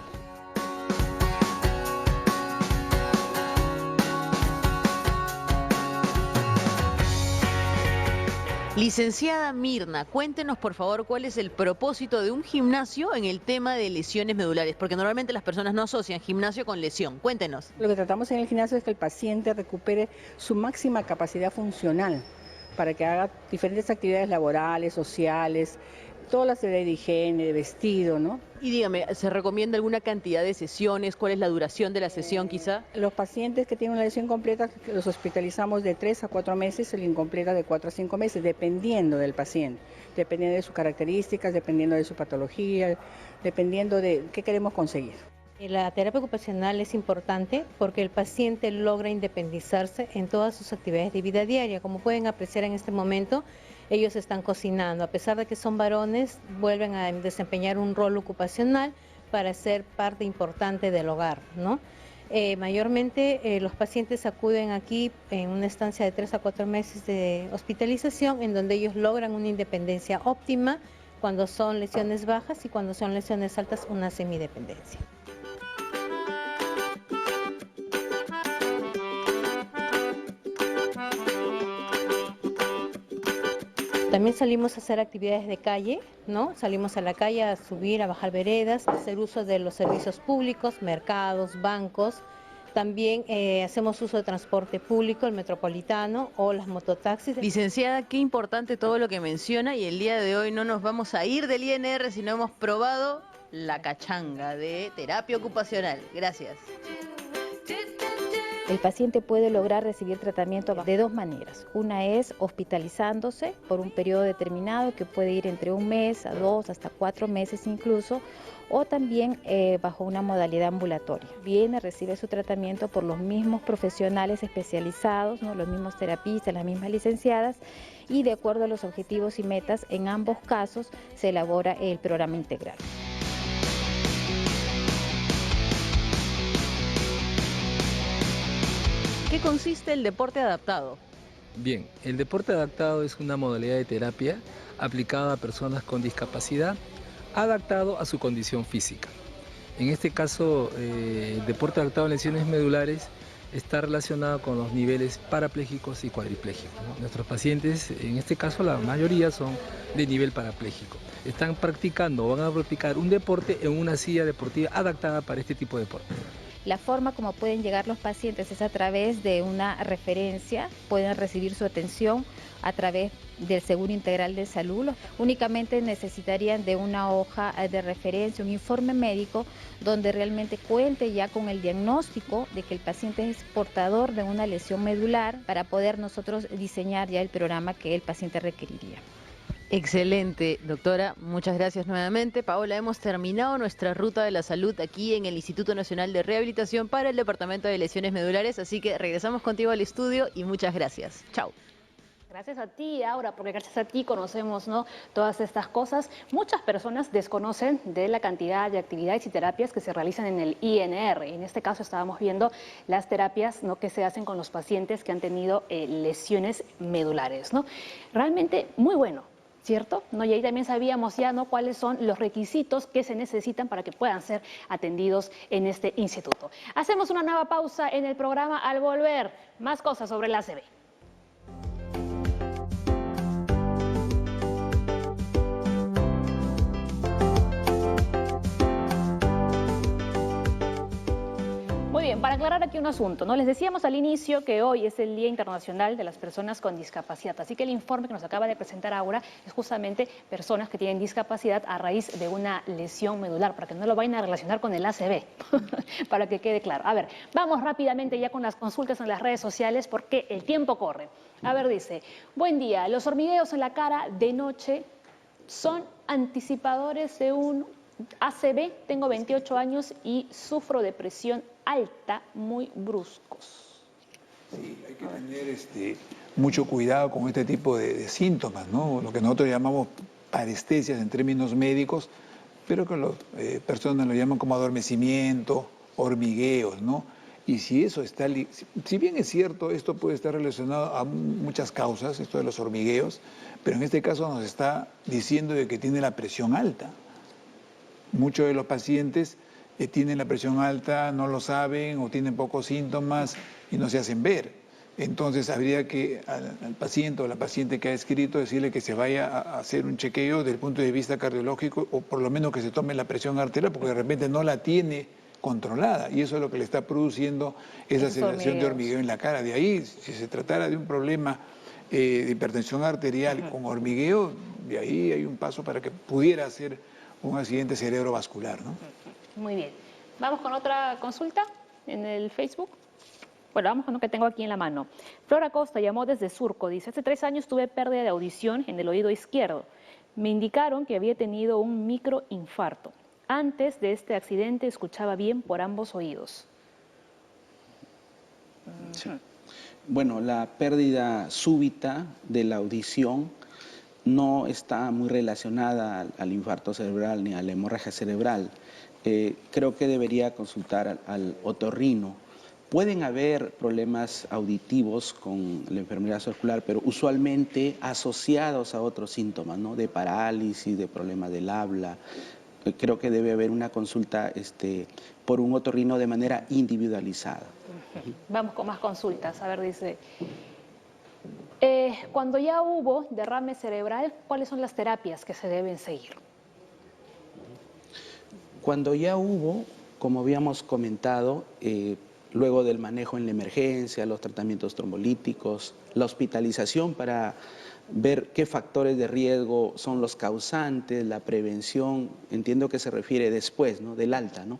Licenciada Mirna, cuéntenos por favor cuál es el propósito de un gimnasio en el tema de lesiones medulares, porque normalmente las personas no asocian gimnasio con lesión. Cuéntenos. Lo que tratamos en el gimnasio es que el paciente recupere su máxima capacidad funcional para que haga diferentes actividades laborales, sociales, todas las de higiene, de vestido, ¿no? Y dígame, ¿se recomienda alguna cantidad de sesiones? ¿Cuál es la duración de la sesión quizá? Los pacientes que tienen una lesión completa los hospitalizamos de 3 a 4 meses, el incompleta de 4 a 5 meses, dependiendo del paciente, dependiendo de sus características, dependiendo de su patología, dependiendo de qué queremos conseguir. La terapia ocupacional es importante porque el paciente logra independizarse en todas sus actividades de vida diaria. Como pueden apreciar en este momento, ellos están cocinando. A pesar de que son varones, vuelven a desempeñar un rol ocupacional para ser parte importante del hogar, ¿no? Mayormente los pacientes acuden aquí en una estancia de 3 a 4 meses de hospitalización, en donde ellos logran una independencia óptima cuando son lesiones bajas y cuando son lesiones altas una semidependencia. También salimos a hacer actividades de calle, ¿no? Salimos a la calle a subir, a bajar veredas, a hacer uso de los servicios públicos, mercados, bancos. También hacemos uso de transporte público, el metropolitano o las mototaxis. Licenciada, qué importante todo lo que menciona, y el día de hoy no nos vamos a ir del INR si no hemos probado la cachanga de terapia ocupacional. Gracias. El paciente puede lograr recibir tratamiento de dos maneras. Una es hospitalizándose por un periodo determinado que puede ir entre 1 mes a 2 hasta 4 meses incluso, o también bajo una modalidad ambulatoria. Viene, recibe su tratamiento por los mismos profesionales especializados, ¿no? Los mismos terapistas, las mismas licenciadas, y de acuerdo a los objetivos y metas, en ambos casos se elabora el programa integral. ¿Qué consiste el deporte adaptado? Bien, el deporte adaptado es una modalidad de terapia aplicada a personas con discapacidad, adaptado a su condición física. En este caso, el deporte adaptado a lesiones medulares está relacionado con los niveles parapléjicos y cuadriplégicos, ¿no? Nuestros pacientes, en este caso la mayoría son de nivel parapléjico. Están practicando o van a practicar un deporte en una silla deportiva adaptada para este tipo de deporte. La forma como pueden llegar los pacientes es a través de una referencia, pueden recibir su atención a través del Seguro Integral de Salud. Únicamente necesitarían de una hoja de referencia, un informe médico, donde realmente cuente ya con el diagnóstico de que el paciente es portador de una lesión medular para poder nosotros diseñar ya el programa que el paciente requeriría. Excelente, doctora. Muchas gracias nuevamente. Paola, hemos terminado nuestra ruta de la salud aquí en el Instituto Nacional de Rehabilitación para el Departamento de Lesiones Medulares, así que regresamos contigo al estudio y muchas gracias. Chao. Gracias a ti, Aura, porque gracias a ti conocemos, ¿no?, todas estas cosas. Muchas personas desconocen de la cantidad de actividades y terapias que se realizan en el INR. En este caso estábamos viendo las terapias, ¿no?, que se hacen con los pacientes que han tenido lesiones medulares, ¿no? Realmente muy bueno, ¿cierto? ¿No? Y ahí también sabíamos ya, ¿no?, cuáles son los requisitos que se necesitan para que puedan ser atendidos en este instituto. Hacemos una nueva pausa en el programa. Al volver, más cosas sobre la ACV. Muy bien, para aclarar aquí un asunto, ¿no? Les decíamos al inicio que hoy es el Día Internacional de las Personas con Discapacidad, así que el informe que nos acaba de presentar Aura es justamente personas que tienen discapacidad a raíz de una lesión medular, para que no lo vayan a relacionar con el ACV, para que quede claro. A ver, vamos rápidamente ya con las consultas en las redes sociales porque el tiempo corre. A ver, dice, buen día, los hormigueos en la cara de noche son anticipadores de un ACV, tengo 28 años y sufro de presión alta muy bruscos. Sí, hay que tener mucho cuidado con este tipo de síntomas, ¿no? Lo que nosotros llamamos parestesias en términos médicos, pero que las personas lo llaman como adormecimiento, hormigueos, ¿no? Y si eso está, si bien es cierto, esto puede estar relacionado a muchas causas, esto de los hormigueos, pero en este caso nos está diciendo de que tiene la presión alta. Muchos de los pacientes tienen la presión alta, no lo saben o tienen pocos síntomas y no se hacen ver. entonces habría que al paciente o la paciente que ha escrito decirle que se vaya a hacer un chequeo desde el punto de vista cardiológico o por lo menos que se tome la presión arterial porque de repente no la tiene controlada y eso es lo que le está produciendo esa sensación de hormigueo en la cara. De ahí, si se tratara de un problema de hipertensión arterial con hormigueo, de ahí hay un paso para que pudiera ser un accidente cerebrovascular, ¿no? Muy bien. Vamos con otra consulta en el Facebook. Bueno, vamos con lo que tengo aquí en la mano. Flora Costa llamó desde Surco, dice, hace 3 años tuve pérdida de audición en el oído izquierdo. Me indicaron que había tenido un microinfarto. Antes de este accidente escuchaba bien por ambos oídos. Sí. Bueno, la pérdida súbita de la audición no está muy relacionada al infarto cerebral ni a la hemorragia cerebral. Creo que debería consultar al otorrino. Pueden haber problemas auditivos con la enfermedad circular, pero usualmente asociados a otros síntomas, ¿no? De parálisis, de problemas del habla. Creo que debe haber una consulta por un otorrino de manera individualizada. Vamos con más consultas. A ver, dice, cuando ya hubo derrame cerebral, ¿cuáles son las terapias que se deben seguir? Cuando ya hubo, como habíamos comentado, luego del manejo en la emergencia, los tratamientos trombolíticos, la hospitalización para ver qué factores de riesgo son los causantes, la prevención, entiendo que se refiere después, ¿no? Del alta, ¿no?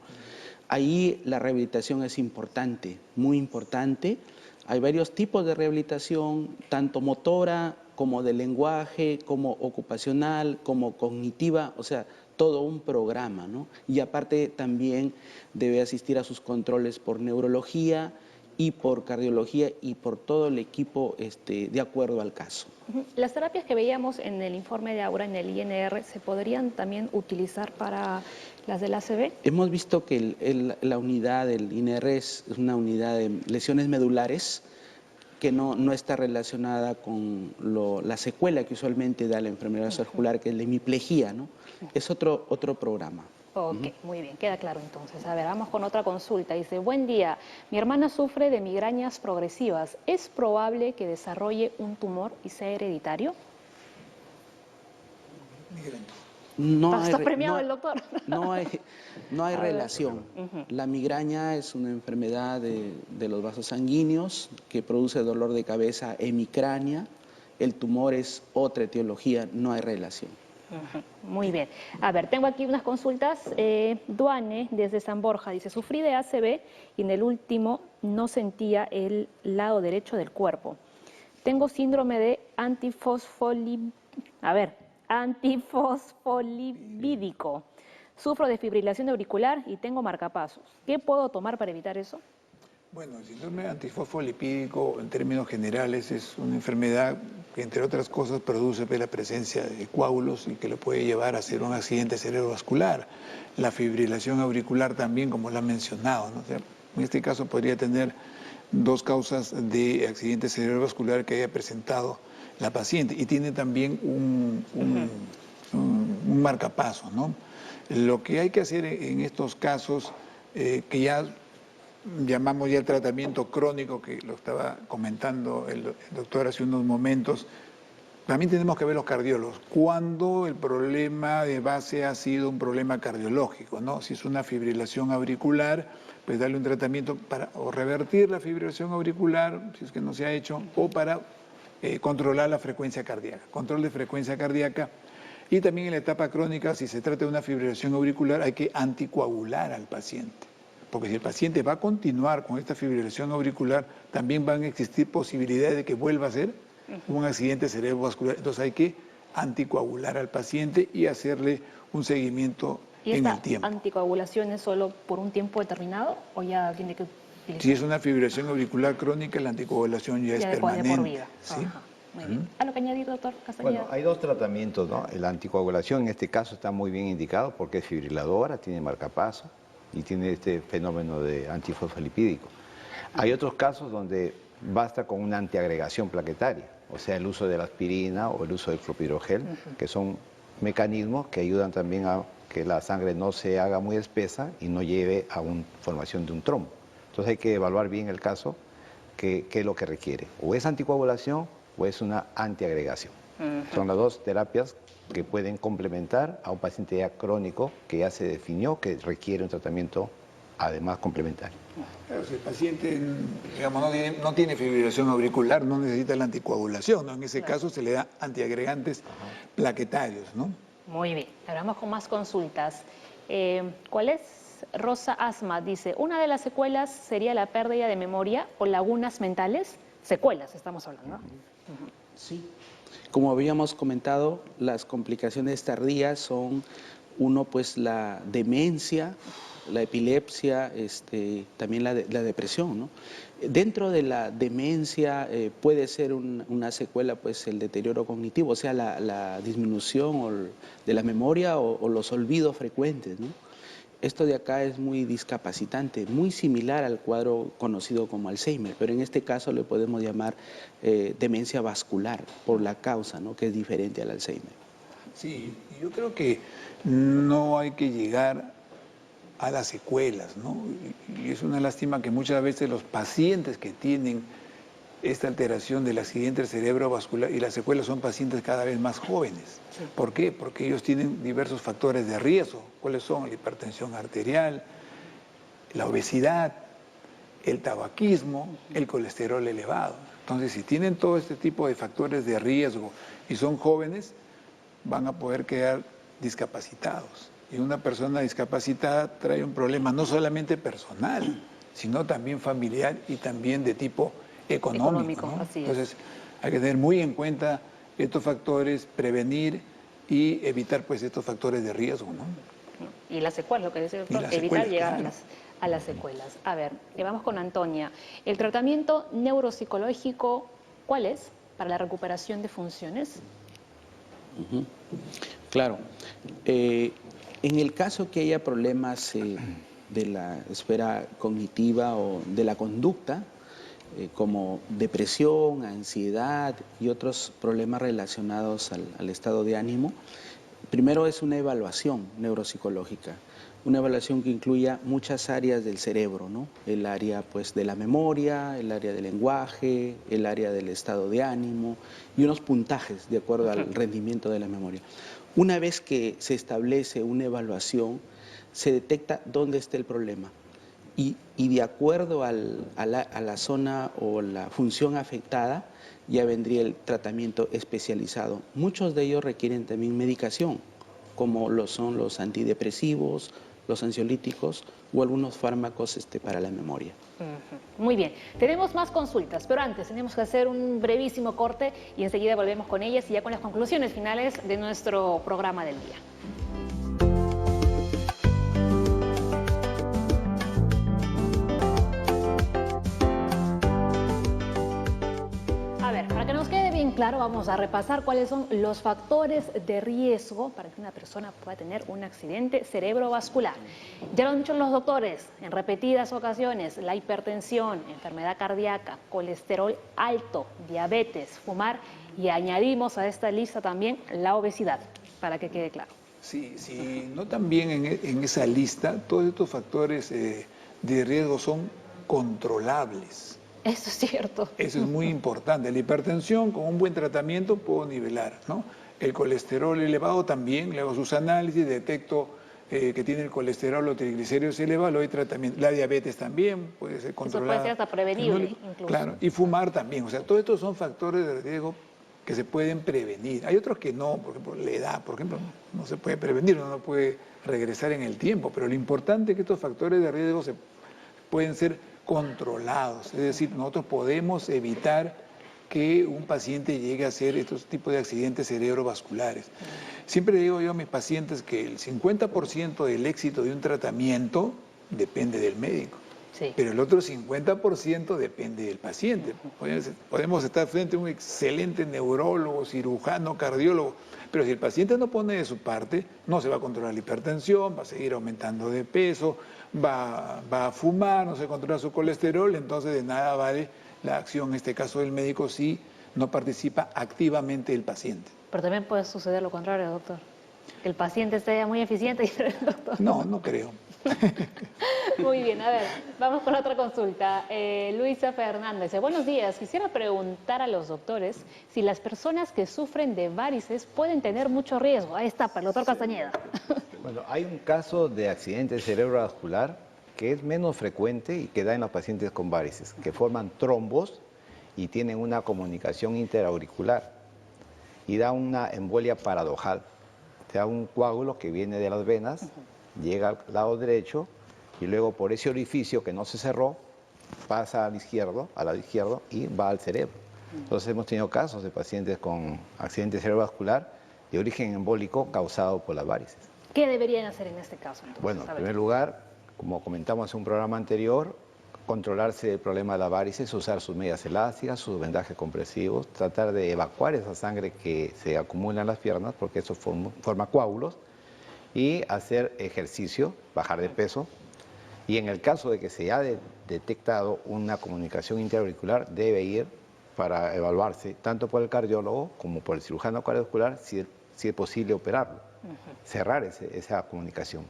Ahí la rehabilitación es importante, muy importante. Hay varios tipos de rehabilitación, tanto motora como de lenguaje, como ocupacional, como cognitiva, o sea, todo un programa, ¿no? Y aparte también debe asistir a sus controles por neurología y por cardiología y por todo el equipo de acuerdo al caso. Las terapias que veíamos en el informe de Aura, en el INR, ¿se podrían también utilizar para las del ACV? Hemos visto que la unidad del INR es una unidad de lesiones medulares que no está relacionada con la secuela que usualmente da la enfermedad circular, que es la hemiplegia, ¿no? Es otro programa. Ok, muy bien, queda claro entonces. A ver, vamos con otra consulta. Dice, buen día, mi hermana sufre de migrañas progresivas. ¿Es probable que desarrolle un tumor y sea hereditario? Está premiado el doctor. No hay relación. La migraña es una enfermedad de los vasos sanguíneos que produce dolor de cabeza hemicránea. El tumor es otra etiología, no hay relación. Muy bien. A ver, tengo aquí unas consultas. Duane, desde San Borja, dice, sufrí de ACV y en el último no sentía el lado derecho del cuerpo. Tengo síndrome de antifosfolipídico. Sufro de fibrilación auricular y tengo marcapasos. ¿Qué puedo tomar para evitar eso? Bueno, el síndrome antifosfolipídico en términos generales es una enfermedad que entre otras cosas produce la presencia de coágulos y que lo puede llevar a ser un accidente cerebrovascular. La fibrilación auricular también, como lo han mencionado, ¿no? O sea, en este caso podría tener 2 causas de accidente cerebrovascular que haya presentado la paciente y tiene también un marcapaso, ¿no? Lo que hay que hacer en estos casos, que ya llamamos ya el tratamiento crónico, que lo estaba comentando el doctor hace unos momentos, también tenemos que ver los cardiólogos. Cuando el problema de base ha sido un problema cardiológico, ¿no? Si es una fibrilación auricular, pues darle un tratamiento para o revertir la fibrilación auricular, si es que no se ha hecho, o para controlar la frecuencia cardíaca, control de frecuencia cardíaca. Y también en la etapa crónica, si se trata de una fibrilación auricular, hay que anticoagular al paciente. Porque si el paciente va a continuar con esta fibrilación auricular, también van a existir posibilidades de que vuelva a ser un accidente cerebrovascular. Entonces hay que anticoagular al paciente y hacerle un seguimiento en el tiempo. ¿Y esta anticoagulación es solo por un tiempo determinado o ya tiene que utilizar? Si es una fibrilación auricular crónica, la anticoagulación ya es permanente. Por vida. ¿Sí? Muy bien. ¿Algo que añadir, doctor Castañeda? Bueno, hay 2 tratamientos, ¿no? La anticoagulación en este caso está muy bien indicado porque es fibriladora, tiene marcapaso y tiene este fenómeno de antifosfolipídico. Hay otros casos donde basta con una antiagregación plaquetaria, o sea, el uso de la aspirina o el uso del clopidogrel, que son mecanismos que ayudan también a que la sangre no se haga muy espesa y no lleve a una formación de un trombo. Entonces hay que evaluar bien el caso qué es lo que requiere. O es anticoagulación o es una antiagregación. Son las dos terapias que pueden complementar a un paciente ya crónico que ya se definió que requiere un tratamiento además complementario. Claro, si el paciente, digamos, no tiene fibrilación auricular, no necesita la anticoagulación, ¿no? En ese caso se le da antiagregantes plaquetarios, ¿no? Muy bien, ahora vamos con más consultas. ¿Cuál es? Rosa Asma dice, ¿una de las secuelas sería la pérdida de memoria o lagunas mentales? Secuelas estamos hablando, ¿no? Sí. Como habíamos comentado, las complicaciones tardías son, uno, pues la demencia, la epilepsia, también la depresión, ¿no? Dentro de la demencia puede ser una secuela, pues el deterioro cognitivo, o sea, la disminución de la memoria o los olvidos frecuentes, ¿no? Esto de acá es muy discapacitante, muy similar al cuadro conocido como Alzheimer, pero en este caso le podemos llamar demencia vascular por la causa, ¿no? Que es diferente al Alzheimer. Sí, yo creo que no hay que llegar a las secuelas, ¿no? Y es una lástima que muchas veces los pacientes que tienen esta alteración del accidente cerebrovascular y las secuelas son pacientes cada vez más jóvenes. Sí. ¿Por qué? Porque ellos tienen diversos factores de riesgo. ¿Cuáles son? La hipertensión arterial, la obesidad, el tabaquismo, el colesterol elevado. Entonces, si tienen todo este tipo de factores de riesgo y son jóvenes, van a poder quedar discapacitados. Y una persona discapacitada trae un problema no solamente personal, sino también familiar y también de tipo económico, ¿no? Así es. Entonces, hay que tener muy en cuenta estos factores, prevenir y evitar pues estos factores de riesgo, ¿no? Y las secuelas, lo que dice el doctor, evitar llegar a las secuelas. A ver, vamos con Antonia. ¿El tratamiento neuropsicológico cuál es para la recuperación de funciones? Claro. En el caso que haya problemas de la esfera cognitiva o de la conducta, como depresión, ansiedad y otros problemas relacionados al estado de ánimo, primero es una evaluación neuropsicológica, una evaluación que incluya muchas áreas del cerebro, ¿no? El área pues de la memoria, el área del lenguaje, el área del estado de ánimo y unos puntajes de acuerdo al rendimiento de la memoria. Una vez que se establece una evaluación, se detecta dónde está el problema. Y de acuerdo a la zona o la función afectada, ya vendría el tratamiento especializado. Muchos de ellos requieren también medicación, como lo son los antidepresivos, los ansiolíticos o algunos fármacos para la memoria. Muy bien, tenemos más consultas, pero antes tenemos que hacer un brevísimo corte y enseguida volvemos con ellas y ya con las conclusiones finales de nuestro programa del día. A ver, para que nos quede bien claro, vamos a repasar cuáles son los factores de riesgo para que una persona pueda tener un accidente cerebrovascular. Ya lo han dicho los doctores en repetidas ocasiones: la hipertensión, enfermedad cardíaca, colesterol alto, diabetes, fumar y añadimos a esta lista también la obesidad, para que quede claro. Sí, no también en esa lista, todos estos factores de riesgo son controlables. Eso es cierto. Eso es muy importante. La hipertensión, con un buen tratamiento, puedo nivelar, ¿no? El colesterol elevado también, le hago sus análisis, detecto que tiene el colesterol o triglicéridos elevados, le doy tratamiento. La diabetes también puede ser controlada. Eso puede ser hasta prevenible, incluso. Claro, y fumar también. O sea, todos estos son factores de riesgo que se pueden prevenir. Hay otros que no, por ejemplo, la edad, por ejemplo, no se puede prevenir, uno no puede regresar en el tiempo, pero lo importante es que estos factores de riesgo pueden ser controlados, es decir, nosotros podemos evitar que un paciente llegue a hacer estos tipos de accidentes cerebrovasculares. Siempre digo yo a mis pacientes que el 50% del éxito de un tratamiento depende del médico, sí, pero el otro 50% depende del paciente. Podemos estar frente a un excelente neurólogo, cirujano, cardiólogo, pero si el paciente no pone de su parte, no se va a controlar la hipertensión, va a seguir aumentando de peso, va a fumar, no se controla su colesterol, entonces de nada vale la acción, en este caso del médico, si no participa activamente el paciente. Pero también puede suceder lo contrario, doctor, que el paciente esté muy eficiente y el doctor... No creo. Muy bien, a ver, vamos con otra consulta. Luisa Fernández dice, buenos días, quisiera preguntar a los doctores si las personas que sufren de varices pueden tener mucho riesgo. Ahí está, para el doctor Castañeda. Bueno, hay un caso de accidente cerebrovascular que es menos frecuente y que da en los pacientes con varices, que forman trombos y tienen una comunicación interauricular y da una embolia paradojal. Se da un coágulo que viene de las venas, llega al lado derecho y luego por ese orificio que no se cerró, pasa al lado izquierdo y va al cerebro. Entonces hemos tenido casos de pacientes con accidente cerebrovascular de origen embólico causado por las varices. ¿Qué deberían hacer en este caso? Entonces, bueno, en primer lugar, como comentamos en un programa anterior, controlarse el problema de la varices, usar sus medias elásticas, sus vendajes compresivos, tratar de evacuar esa sangre que se acumula en las piernas, porque eso forma coágulos, y hacer ejercicio, bajar de peso. Y en el caso de que se haya detectado una comunicación interauricular, debe ir para evaluarse tanto por el cardiólogo como por el cirujano cardiovascular si es posible operarlo, cerrar esa comunicación,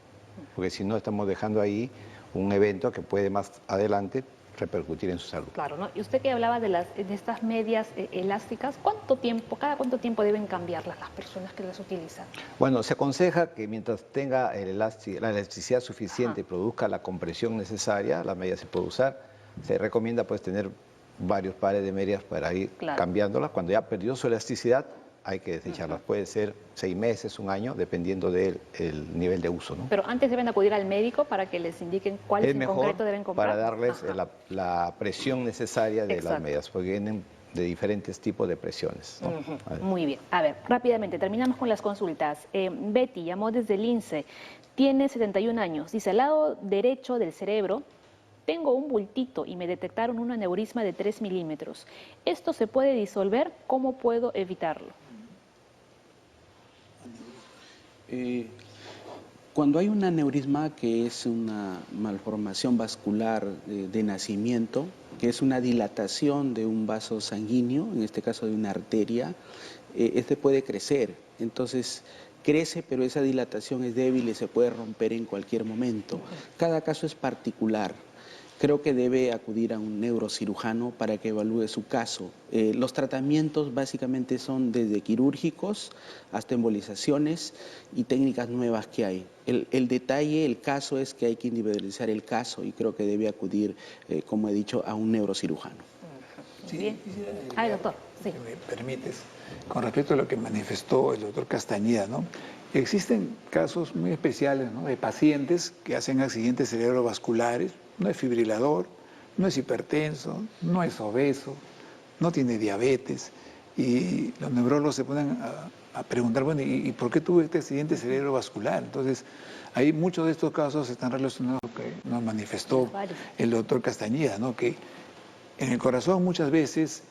porque si no estamos dejando ahí un evento que puede más adelante repercutir en su salud. Claro, ¿no? Y usted que hablaba de estas medias elásticas, cada cuánto tiempo deben cambiarlas las personas que las utilizan? Bueno, se aconseja que mientras tenga la elasticidad suficiente y produzca la compresión necesaria, la media se puede usar. Se recomienda pues tener varios pares de medias para ir cambiándolas. Cuando ya perdió su elasticidad, hay que desecharlas. Puede ser 6 meses, 1 año, dependiendo del nivel de uso, ¿no? Pero antes deben acudir al médico para que les indiquen cuáles en concreto deben comprar. Para darles la presión necesaria de las medias, porque vienen de diferentes tipos de presiones, ¿no? Muy bien. A ver, rápidamente, terminamos con las consultas. Betty llamó desde el INSE, tiene 71 años. Dice, al lado derecho del cerebro tengo un bultito y me detectaron un aneurisma de 3 milímetros. ¿Esto se puede disolver? ¿Cómo puedo evitarlo? Cuando hay un aneurisma, que es una malformación vascular de nacimiento, que es una dilatación de un vaso sanguíneo, en este caso de una arteria, este puede crecer. Entonces, crece, pero esa dilatación es débil y se puede romper en cualquier momento. Cada caso es particular. Creo que debe acudir a un neurocirujano para que evalúe su caso. Los tratamientos básicamente son desde quirúrgicos hasta embolizaciones y técnicas nuevas que hay. El detalle, el caso es que hay que individualizar el caso y creo que debe acudir, como he dicho, a un neurocirujano. Sí, bien. Doctor, sí. Si me permites, con respecto a lo que manifestó el doctor Castañeda, ¿no? Existen casos muy especiales, ¿no?, de pacientes que hacen accidentes cerebrovasculares, no es fibrilador, no es hipertenso, no es obeso, no tiene diabetes, y los neurólogos se ponen a preguntar, bueno, ¿y por qué tuvo este accidente cerebrovascular? Entonces, ahí muchos de estos casos están relacionados con lo que nos manifestó el doctor Castañeda, ¿no?, que en el corazón muchas veces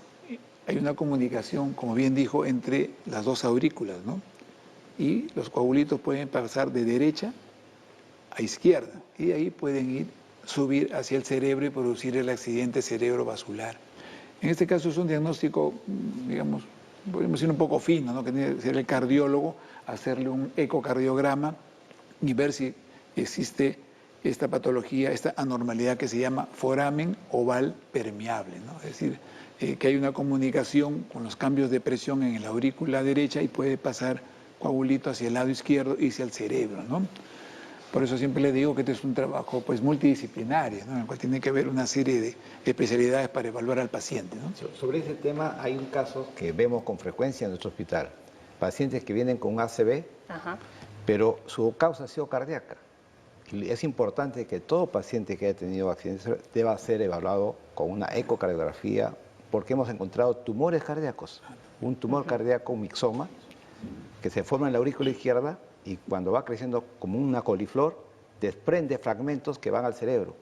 hay una comunicación, como bien dijo, entre las dos aurículas, ¿no? Y los coagulitos pueden pasar de derecha a izquierda y ahí pueden subir hacia el cerebro y producir el accidente cerebrovascular. En este caso es un diagnóstico, digamos, podemos decir un poco fino, ¿no?, que tiene que ser el cardiólogo, hacerle un ecocardiograma y ver si existe esta patología, esta anormalidad que se llama foramen oval permeable, ¿no? Es decir, que hay una comunicación con los cambios de presión en la aurícula derecha y puede pasar coagulito hacia el lado izquierdo y hacia el cerebro, ¿no? Por eso siempre le digo que este es un trabajo pues multidisciplinario, ¿no?, en el cual tiene que haber una serie de especialidades para evaluar al paciente, ¿no? Sobre ese tema hay un caso que vemos con frecuencia en nuestro hospital. Pacientes que vienen con ACV, pero su causa ha sido cardíaca. Y es importante que todo paciente que haya tenido accidentes deba ser evaluado con una ecocardiografía, porque hemos encontrado tumores cardíacos. Un tumor cardíaco, un mixoma, que se forma en la aurícula izquierda y cuando va creciendo como una coliflor, desprende fragmentos que van al cerebro.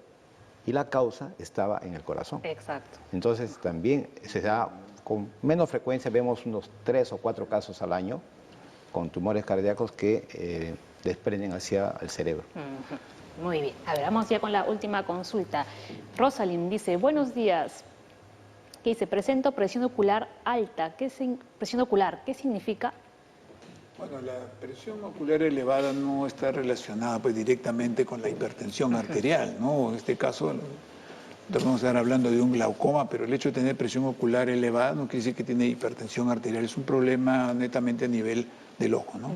Y la causa estaba en el corazón. Exacto. Entonces también se da con menos frecuencia, vemos unos 3 o 4 casos al año con tumores cardíacos que desprenden hacia el cerebro. Muy bien. A ver, vamos ya con la última consulta. Rosalind dice, buenos días. ¿Qué dice? Presento presión ocular alta. Presión ocular, ¿qué significa? Bueno, la presión ocular elevada no está relacionada pues directamente con la hipertensión arterial, ¿no? En este caso, vamos a estar hablando de un glaucoma, pero el hecho de tener presión ocular elevada no quiere decir que tiene hipertensión arterial, es un problema netamente a nivel del ojo, ¿no?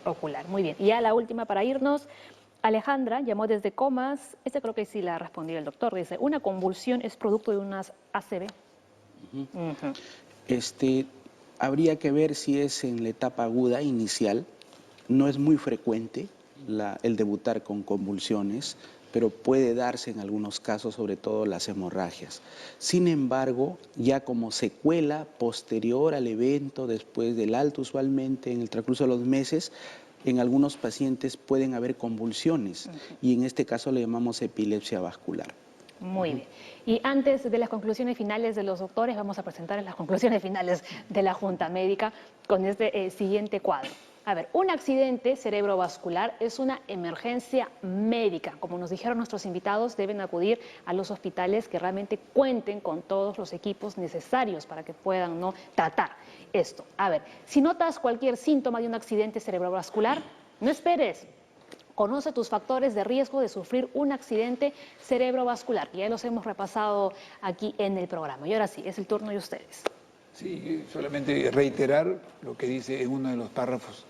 Ocular, muy bien. Y ya la última para irnos. Alejandra llamó desde Comas, creo que sí la respondió el doctor, dice, ¿una convulsión es producto de unas ACV? Habría que ver si es en la etapa aguda inicial. No es muy frecuente el debutar con convulsiones, pero puede darse en algunos casos, sobre todo las hemorragias. Sin embargo, ya como secuela posterior al evento, después del alto usualmente, en el transcurso de los meses, en algunos pacientes pueden haber convulsiones y en este caso le llamamos epilepsia vascular. Muy bien. Y antes de las conclusiones finales de los doctores, vamos a presentar las conclusiones finales de la Junta Médica con este siguiente cuadro. A ver, un accidente cerebrovascular es una emergencia médica. Como nos dijeron nuestros invitados, deben acudir a los hospitales que realmente cuenten con todos los equipos necesarios para que puedan tratar esto. A ver, si notas cualquier síntoma de un accidente cerebrovascular, no esperes. Conoce tus factores de riesgo de sufrir un accidente cerebrovascular, que ya los hemos repasado aquí en el programa. Y ahora sí, es el turno de ustedes. Sí, solamente reiterar lo que dice en uno de los párrafos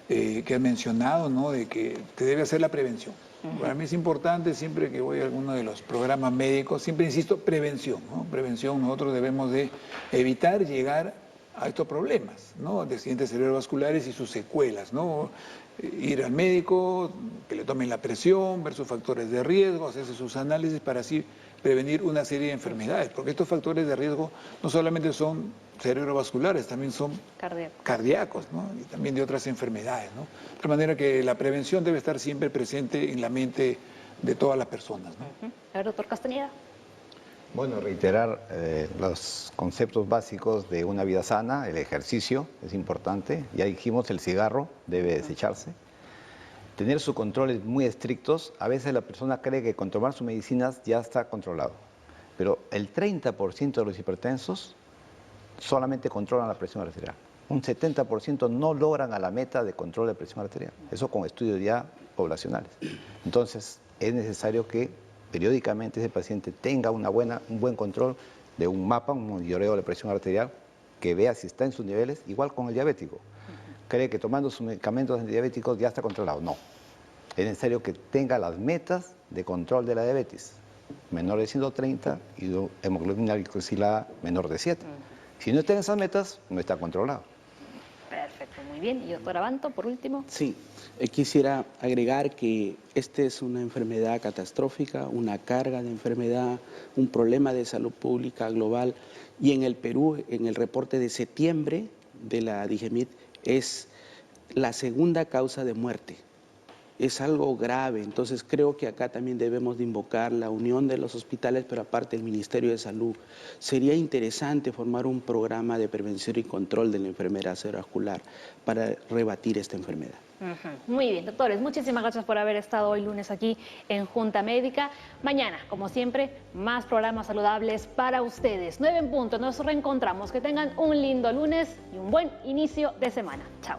que has mencionado, ¿no? De que te debe hacer la prevención. Para mí es importante, siempre que voy a alguno de los programas médicos, siempre insisto, prevención, ¿no? Prevención, nosotros debemos de evitar llegar a estos problemas, ¿no? De accidentes cerebrovasculares y sus secuelas, ¿no? Ir al médico, que le tomen la presión, ver sus factores de riesgo, hacerse sus análisis para así prevenir una serie de enfermedades, porque estos factores de riesgo no solamente son cerebrovasculares, también son cardíacos, ¿no? Y también de otras enfermedades, ¿no? De manera que la prevención debe estar siempre presente en la mente de todas las personas, ¿no? A ver, doctor Castañeda. Bueno, reiterar los conceptos básicos de una vida sana, el ejercicio es importante, ya dijimos el cigarro debe desecharse, tener sus controles muy estrictos. A veces la persona cree que con tomar sus medicinas ya está controlado, pero el 30% de los hipertensos solamente controlan la presión arterial, un 70% no logran a la meta de control de presión arterial, eso con estudios ya poblacionales. Entonces es necesario que periódicamente ese paciente tenga un buen control de un mapa, un monitoreo de presión arterial, que vea si está en sus niveles, igual con el diabético. Cree que tomando sus medicamentos antidiabéticos ya está controlado. No. Es necesario que tenga las metas de control de la diabetes, menor de 130 y hemoglobina glicosilada menor de 7. Si no está en esas metas, no está controlado. Perfecto, muy bien. ¿Y doctor Abanto, por último? Sí, quisiera agregar que esta es una enfermedad catastrófica, una carga de enfermedad, un problema de salud pública global. Y en el Perú, en el reporte de septiembre de la DIGEMIT, es la segunda causa de muerte. Es algo grave, entonces creo que acá también debemos de invocar la unión de los hospitales, pero aparte el Ministerio de Salud. Sería interesante formar un programa de prevención y control de la enfermedad cerebrovascular para rebatir esta enfermedad. Muy bien, doctores, muchísimas gracias por haber estado hoy lunes aquí en Junta Médica. Mañana, como siempre, más programas saludables para ustedes. 9 en punto, nos reencontramos. Que tengan un lindo lunes y un buen inicio de semana. Chao.